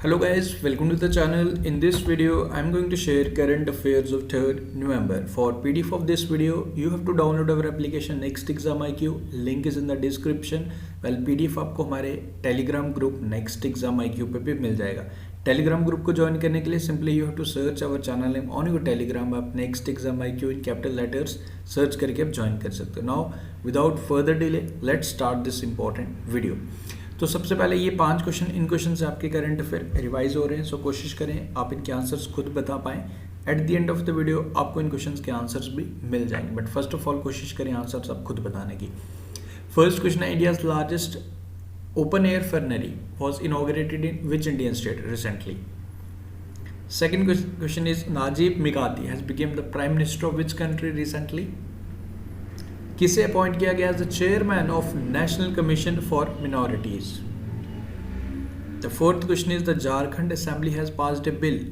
Hello guys, welcome to the channel. In this video, I'm going to share current affairs of 3rd November. For PDF of this video, you have to download our application Next Exam IQ. Link is in the description. Well, PDF आपको हमारे Telegram group Next Exam IQ पे भी मिल जाएगा. Telegram group को join करने के लिए simply you have to search our channel name on your Telegram. आप Next Exam IQ in capital letters search करके आप ज्वाइन कर सकते हो. Now, without further delay, let's start this important video. तो सबसे पहले ये 5 क्वेश्चन, इन क्वेश्चन से आपके करंट अफेयर रिवाइज हो रहे हैं. सो कोशिश करें आप इनके आंसर्स खुद बता पाएँ. At the end of the video आपको इन क्वेश्चंस के आंसर्स भी मिल जाएंगे, बट फर्स्ट ऑफ ऑल कोशिश करें आंसर्स आप खुद बताने की. फर्स्ट क्वेश्चन है, India's largest open air fernery was inaugurated in which Indian state recently. Second question is, Najib Mikati has became the prime minister of which country recently. किसे appoint किया गया as the chairman of national commission for minorities. The fourth question is, the Jharkhand assembly has passed a bill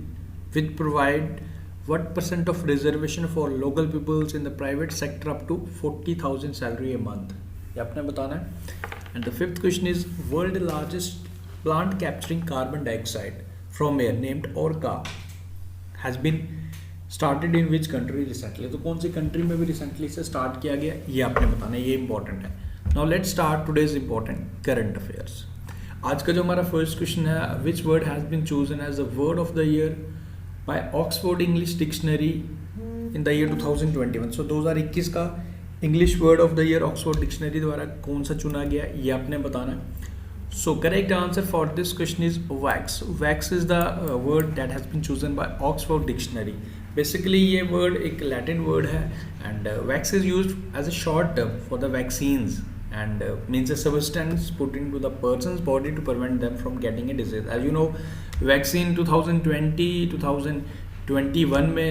which provide what % of reservation for local peoples in the private sector up to 40,000 salary a month. ये आपने बताना है. And the fifth question is, world largest plant capturing carbon dioxide from air named Orca has been started in which country recently. तो कौन सी country में भी recently से start किया गया ये आपने बताना है, ये इंपॉर्टेंट है. Now let's start today's important current affairs. आज का जो हमारा फर्स्ट क्वेश्चन है, which word has been chosen as the word of the year by Oxford English dictionary in the year 2021. So 2021 का English word of the year Oxford dictionary द्वारा कौन सा चुना गया ये आपने बताना है. So correct answer for this question is wax. Wax is the word that has been chosen by Oxford Dictionary. Basically ये word एक Latin word है and wax is used as a short term for the vaccines and means a substance put into the person's body to prevent them from getting a disease. As you know, vaccine 2021 में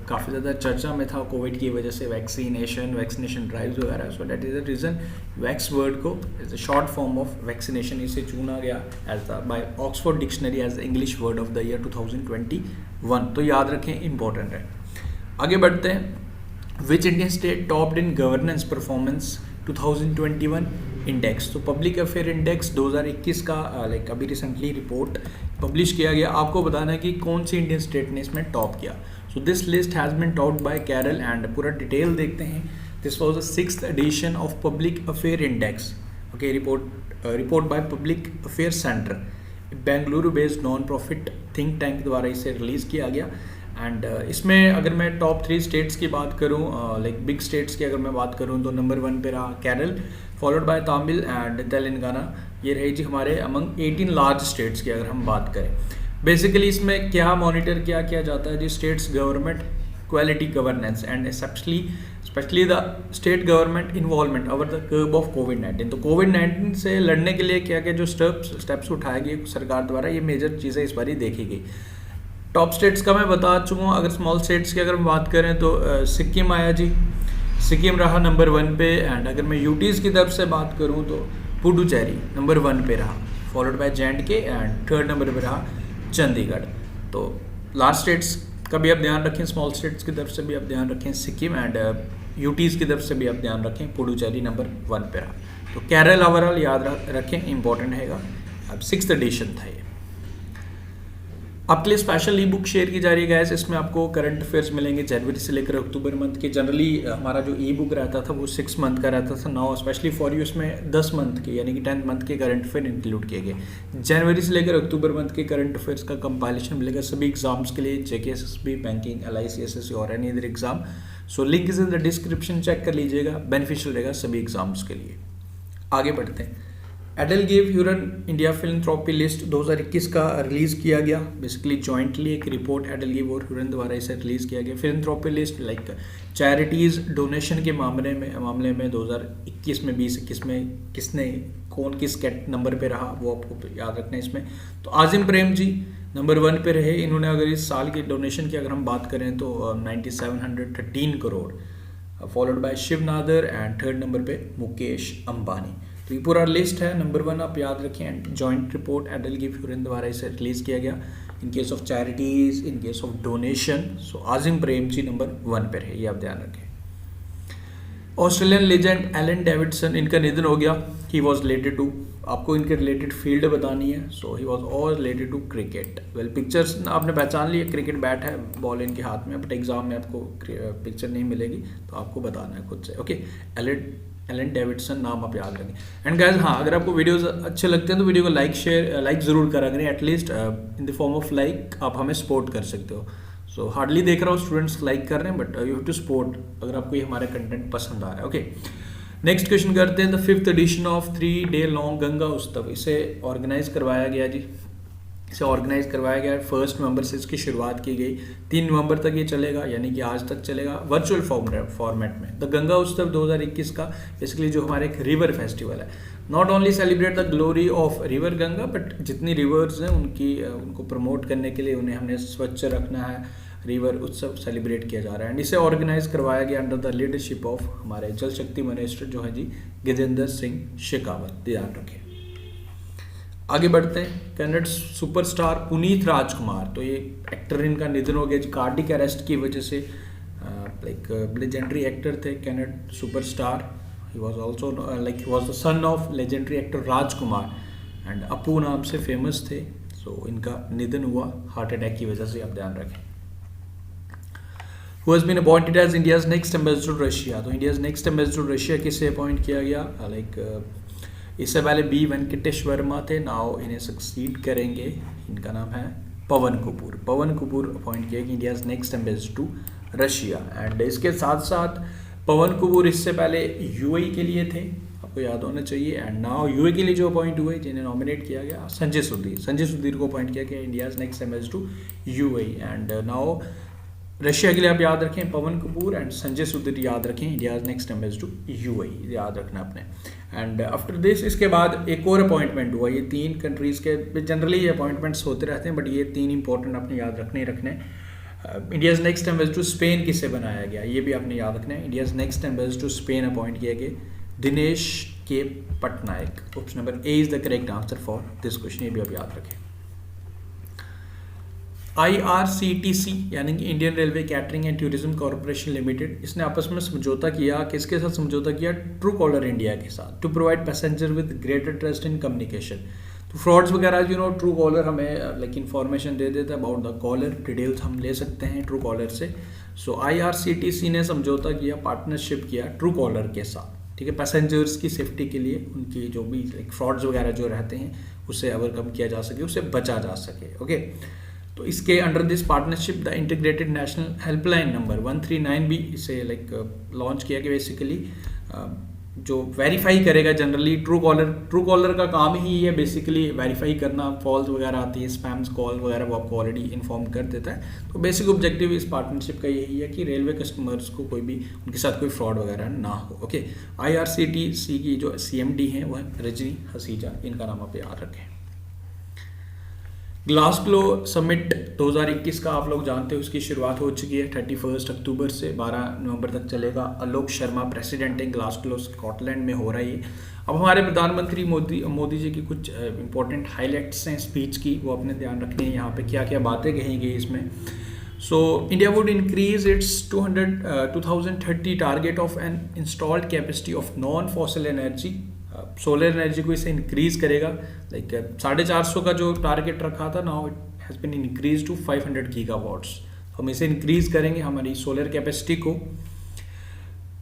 काफ़ी ज़्यादा चर्चा में था Covid की वजह से, vaccination drives वगैरह. So that is the reason vax word को is a short form of vaccination इसे चुना गया as the by Oxford dictionary as the English word of the year 2021. तो याद रखें, इंपॉर्टेंट है. आगे बढ़ते हैं. Which Indian state topped in governance performance 2021 index. तो पब्लिक अफेयर इंडेक्स 2021 का अभी रिसेंटली रिपोर्ट पब्लिश किया गया. आपको बताना है कि कौन सी इंडियन स्टेट ने इसमें टॉप किया. So this list has been topped by Kerala and पूरा डिटेल देखते हैं. This was the 6th edition of public affair index. Okay, report by public affair centre, Bengaluru based non profit think tank द्वारा इसे release किया गया. And इसमें अगर मैं टॉप 3 स्टेट्स की बात करूँ, बिग स्टेट्स की अगर मैं बात करूँ, तो नंबर 1 पे रहा Kerala, followed by Tamil and Telangana. ये रही जी हमारे अमंग 18 लार्ज स्टेट्स की अगर हम बात करें. बेसिकली इसमें क्या मॉनिटर किया जाता है जी, states government quality governance and specially the state government involvement over the curve of कोविड-19. तो कोविड-19 से लड़ने के लिए क्या क्या जो स्टेप्स उठाए गए सरकार द्वारा, ये मेजर चीज़ें इस बार ही देखी गई. टॉप स्टेट्स का मैं बता चुका हूँ. अगर स्मॉल स्टेट्स की अगर हम बात करें तो सिक्किम आया जी, सिक्किम रहा नंबर 1 पे. एंड अगर मैं यूटीज़ की तरफ से बात करूँ तो पुडुचेरी नंबर 1 पे रहा, followed by J&K and 3rd number पे रहा चंडीगढ़. तो लार्ज स्टेट्स का भी आप ध्यान रखें, स्मॉल स्टेट्स की तरफ से भी आप ध्यान रखें, सिक्किम एंड यूटीज़ की तरफ से भी आप ध्यान रखें, पुडुचेरी नंबर 1 पे रहा. तो केरल ओवरऑल याद रखें, इंपॉर्टेंट हैगा. अब 6th एडिशन था ये. आपके लिए स्पेशल ई बुक शेयर की जा रही है गैस. इसमें आपको करंट अफेयर्स मिलेंगे जनवरी से लेकर अक्टूबर मंथ के. जनरली हमारा जो ई बुक रहता था वो 6 मंथ का रहता था. नाउ स्पेशली फॉर यू इसमें 10 मंथ के यानी कि 10th मंथ के करंट अफेयर इंक्लूड किए गए. जनवरी से लेकर अक्टूबर मंथ के करंट अफेयर्स का कंपाइलेशन मिलेगा सभी एग्जाम्स के लिए, JK SSB, banking, LIC SSC और any other exam. So link is in the description, check कर लीजिएगा, बेनिफिशियल रहेगा सभी एग्जाम्स के लिए. आगे बढ़ते हैं. EdelGive Hurun India philanthropy list 2021 का रिलीज़ किया गया. बेसिकली जॉइंटली एक रिपोर्ट एडेलगिव और ह्यूरन द्वारा इसे रिलीज़ किया गया. फिलैंथ्रोपी लिस्ट चैरिटीज़ डोनेशन के मामले में 2021 में 2021 में किस नंबर पे रहा वो आपको याद रखना है इसमें. तो आजिम प्रेम जी नंबर 1 पे रहे. इन्होंने अगर इस साल की डोनेशन की अगर हम बात करें तो 9713 crore, followed by Shiv Nadar and 3rd number पे मुकेश अंबानी. तो ये पूरा लिस्ट है. नंबर 1 आप याद रखें, जॉइंट रिपोर्ट एडेलगिव ह्यूरन द्वारा इसे रिलीज़ किया गया. In case of charities, in case of donation, so Azim Premji number 1 पे रहे, ये आप ध्यान रखें. ऑस्ट्रेलियन लेजेंड एलन डेविडसन, इनका निधन हो गया। ही वॉज रिलेटेड टू, आपको इनके रिलेटेड फील्ड बतानी है। So he was all related to cricket. Well pictures आपने पहचान ली है, क्रिकेट बैट है, बॉल इनके हाथ में, बट एग्जाम में आपको पिक्चर नहीं मिलेगी, तो आपको बताना है खुद से। ओके, एलन डेविडसन नाम आप याद रखें। एंड गाइस, हाँ, अगर आपको वीडियोस अच्छे लगते हैं तो वीडियो को लाइक ज़रूर करा करें, at least in the form of like आप हमें सपोर्ट कर सकते हो। सो हार्डली देख रहा हूँ स्टूडेंट्स लाइक कर रहे हैं, but you have to support अगर आपको ये हमारा कंटेंट पसंद आ रहा है। ओके, नेक्स्ट क्वेश्चन करते हैं। The 5th edition of 3 day long Ganga Utsav, इसे ऑर्गेनाइज करवाया गया जी। इसे ऑर्गेनाइज करवाया गया 1 नवंबर से इसकी शुरुआत की गई, 3 नवंबर तक ये चलेगा, यानी कि आज तक चलेगा वर्चुअल फॉर्मेट में। द गंगा उत्सव 2021 का बेसिकली जो हमारे एक रिवर फेस्टिवल है, not only celebrate the glory of river Ganga, but जितनी रिवर्स हैं उनको प्रमोट करने के लिए उन्हें हमने स्वच्छ रखना है। रिवर उत्सव सेलिब्रेट किया जा रहा है एंड इसे ऑर्गेनाइज करवाया गया अंडर द लीडरशिप ऑफ हमारे जल शक्ति मिनिस्टर जो है जी गजेंद्र सिंह शेखावत। ध्यान रखें। आगे बढ़ते हैं। कन्नड़ सुपरस्टार पुनीत राजकुमार, तो ये एक्टर, इनका निधन हो गया कार्डिक अरेस्ट की वजह से। लाइक लेजेंडरी एक्टर थे, Kannada superstar. He was also like he was the son of legendary actor Rajkumar and Appu नाम से फेमस थे। सो इनका निधन हुआ हार्ट अटैक की वजह से, आप ध्यान रखें। Who has been appointed as India's next ambassador to Russia, तो India's next ambassador to Russia किसे अपॉइंट किया गया? लाइक इससे पहले बी वेंकटेश वर्मा थे, नाउ इन्हें सक्सीड करेंगे, इनका नाम है पवन कपूर। पवन कपूर अपॉइंट किया कि India's next ambassador to Russia. And इसके साथ साथ पवन कपूर इससे पहले यूएई के लिए थे, आपको याद होना चाहिए। एंड नाउ यूएई के लिए जो अपॉइंट हुए, जिन्हें नॉमिनेट किया गया, संजय सुधीर को अपॉइंट किया गया India's next ambassador to UAE. And now Russia के लिए आप याद रखें पवन कपूर एंड संजय सुधीर याद रखें, India's next ambassador to UAE याद रखना आपने। एंड आफ्टर दिस, इसके बाद एक और अपॉइंटमेंट हुआ। ये 3 कंट्रीज़ के जनरली ये अपॉइंटमेंट्स होते रहते हैं, बट ये 3 इंपॉर्टेंट आपने याद रखने ही रखने। India's next ambassador to Spain किसे बनाया गया, ये भी आपने याद रखना है। India's next ambassador to Spain appoint किया गया Dinesh K Patnaik. Option number A is the correct answer for this question, ये भी आप याद रखें। IRCTC यानी कि Indian Railway Catering and Tourism Corporation Limited, इसने आपस में समझौता किया, किसके साथ समझौता किया? ट्रू कॉलर इंडिया के साथ, to provide passenger with greater trust in communication. तो फ्रॉड्स वगैरह ट्रू कॉलर हमें लाइक इन्फॉर्मेशन दे देता है अबाउट द कॉलर, डिटेल्स हम ले सकते हैं ट्रू कॉलर से। सो IRCTC ने समझौता किया, पार्टनरशिप किया ट्रू कॉलर के साथ, ठीक है, पैसेंजर्स की सेफ्टी के लिए, उनकी जो भी लाइक फ्रॉड्स वगैरह जो रहते हैं उससे ओवरकम किया जा सके, उससे बचा जा सके। ओके, तो इसके under this partnership the integrated national helpline number 139 भी इसे लाइक लॉन्च किया गया। बेसिकली जो वेरीफाई करेगा, जनरली ट्रू कॉलर का काम ही है बेसिकली वेरीफाई करना, कॉल्स वगैरह आती है, स्पैम्स कॉल वगैरह, वो आपको ऑलरेडी इन्फॉर्म कर देता है। तो बेसिक ऑब्जेक्टिव इस पार्टनरशिप का यही है कि रेलवे कस्टमर्स को कोई भी उनके साथ कोई फ्रॉड वगैरह ना हो। ओके, IRCTC की जो CMD हैं वो है रजनी हसीजा, इनका नाम आप याद रखें। ग्लासगो समिट 2021 का आप लोग जानते हो, उसकी शुरुआत हो चुकी है 31 अक्टूबर से 12 नवंबर तक चलेगा। आलोक शर्मा प्रेसिडेंट है, ग्लासगो स्कॉटलैंड में हो रही है। अब हमारे प्रधानमंत्री मोदी जी की कुछ इंपॉर्टेंट हाईलाइट्स हैं स्पीच की, वो अपने ध्यान रखने हैं यहाँ पे क्या क्या बातें कही गई इसमें। So India would increase its 2030 target of an installed capacity of non fossil energy. Solar energy को इसे इंक्रीज करेगा, लाइक 450 का जो टारगेट रखा था, now it has been increase to 500 gigawatts. हम इसे इंक्रीज करेंगे हमारी सोलर कैपेसिटी को।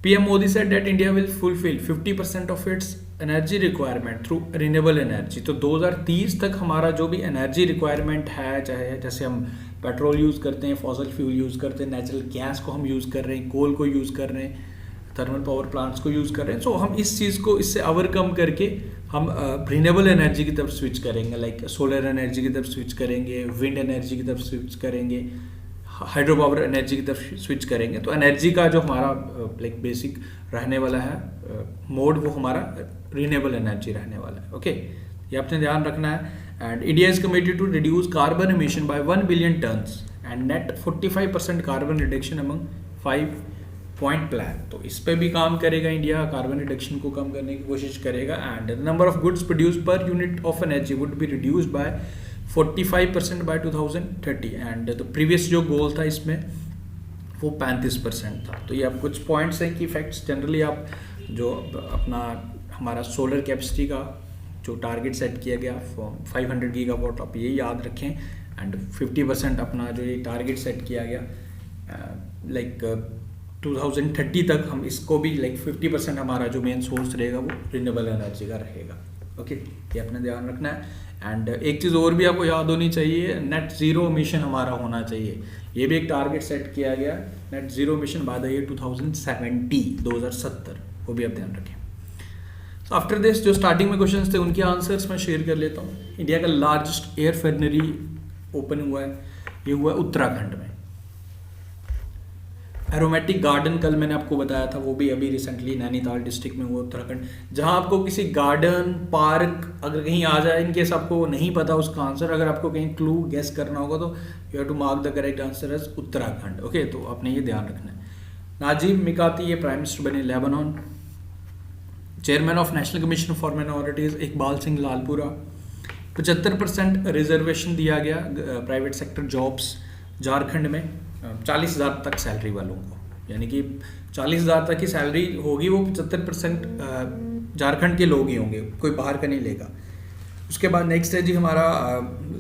PM Modi said that India will fulfil 50% of its energy requirement through renewable energy. तो 2030 तक हमारा जो भी एनर्जी रिक्वायरमेंट है, चाहे जैसे हम पेट्रोल यूज़ करते हैं, फॉसिल फ्यूल यूज़ करते हैं, नेचुरल गैस को हम यूज़ कर रहे हैं, कोल को यूज़ कर रहे हैं, थर्मल पावर प्लांट्स को यूज़ कर रहे हैं। सो हम इस चीज़ को इससे ओवरकम करके हम रिन्यूएबल एनर्जी की तरफ स्विच करेंगे, लाइक सोलर एनर्जी की तरफ स्विच करेंगे, विंड एनर्जी की तरफ स्विच करेंगे, हाइड्रो पावर एनर्जी की तरफ स्विच करेंगे। तो एनर्जी का जो हमारा लाइक बेसिक रहने वाला है मोड, वो हमारा रिन्यूएबल एनर्जी रहने वाला है। ओके, ये आपने ध्यान रखना है। And India is committed to reduce carbon emission by 1 billion tonnes and net 45% carbon reduction among 5 point plan. तो इस पे भी काम करेगा इंडिया, कार्बन रिडक्शन को कम करने की कोशिश करेगा। And the number of goods produced per unit of energy would be reduced by 45% by 2030। And तो प्रीवियस जो गोल था इसमें वो 35% था। तो ये आप कुछ पॉइंट्स हैं कि फैक्ट्स जनरली आप जो अपना हमारा सोलर कैपेसिटी का जो टारगेट सेट किया गया 500 गीगावाट, आप ये याद रखें। एंड 50% अपना जो ये टारगेट सेट किया गया लाइक 2030 तक हम इसको भी लाइक 50% हमारा जो मेन सोर्स रहेगा वो रिन्यूएबल एनर्जी का रहेगा। ओके, ये अपना ध्यान रखना है। एंड एक चीज़ और भी आपको याद होनी चाहिए, नेट ज़ीरो मिशन हमारा होना चाहिए। ये भी एक टारगेट सेट किया गया, net zero mission by the year 2070, वो भी आप ध्यान रखें। सो आफ्टर दिस जो स्टार्टिंग में क्वेश्चंस थे उनके आंसर्स मैं शेयर कर लेता हूँ। इंडिया का लार्जेस्ट एयर फेडनरी ओपन हुआ है, ये हुआ है उत्तराखंड में। एरोमेटिक गार्डन कल मैंने आपको बताया था, वो भी अभी रिसेंटली नैनीताल डिस्ट्रिक्ट में हुआ उत्तराखंड। जहां आपको किसी गार्डन पार्क अगर कहीं आ जाए, इनकेस आपको नहीं पता उसका आंसर, अगर आपको कहीं क्लू गेस करना होगा तो you have to mark the correct answer as Uttarakhand. Okay, तो आपने ये ध्यान रखना है। नाजीब मिकाती ये प्राइम मिनिस्टर बने Lebanon. Chairman of national commission for minorities Iqbal Singh Lalpura. 75% reservation दिया गया प्राइवेट सेक्टर जॉब्स झारखंड में 40,000 तक सैलरी वालों को, यानी कि 40,000 तक की सैलरी होगी, वो 75% झारखंड के लोग ही होंगे, कोई बाहर का नहीं लेगा। उसके बाद नेक्स्ट है जी हमारा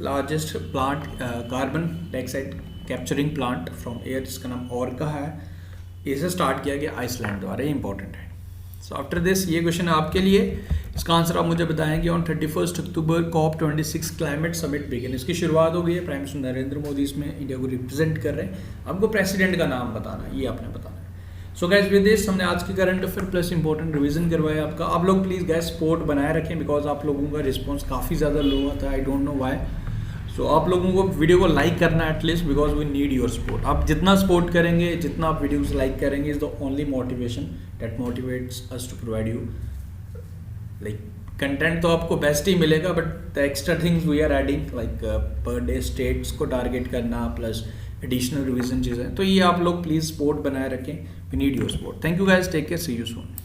largest plant carbon dioxide capturing plant from air, जिसका नाम ऑर्का है। इसे स्टार्ट किया गया आइसलैंड द्वारा, ये इंपॉर्टेंट है। सो आफ्टर दिस ये क्वेश्चन है आपके लिए, इसका आंसर आप मुझे बताएंगे। On 31 October COP26 climate summit begin, इसकी शुरुआत हो गई है। प्राइम मिनिस्टर नरेंद्र मोदी इसमें इंडिया को रिप्रेजेंट कर रहे हैं। आपको प्रेसिडेंट का नाम बताना है, ये आपने बताना है। सो गाइस विद दिस हमने आज के current affair plus important revision करवाया आपका। आप लोग प्लीज़ गाइस सपोर्ट बनाए रखें, बिकॉज आप लोगों का रिस्पॉन्स काफ़ी ज़्यादा लो आता है, I don't know why. So आप लोगों को वीडियो को लाइक करना है at least, because we need your support. आप जितना सपोर्ट करेंगे, जितना आप वीडियोस लाइक करेंगे, is the only motivation that motivates us to provide you like content. तो आपको बेस्ट ही मिलेगा, but the extra things we are adding like per day states को टारगेट करना प्लस एडिशनल रिविजन चीज़ें, तो ये आप लोग प्लीज़ सपोर्ट बनाए रखें। We need your support. Thank you guys, take care, see you soon.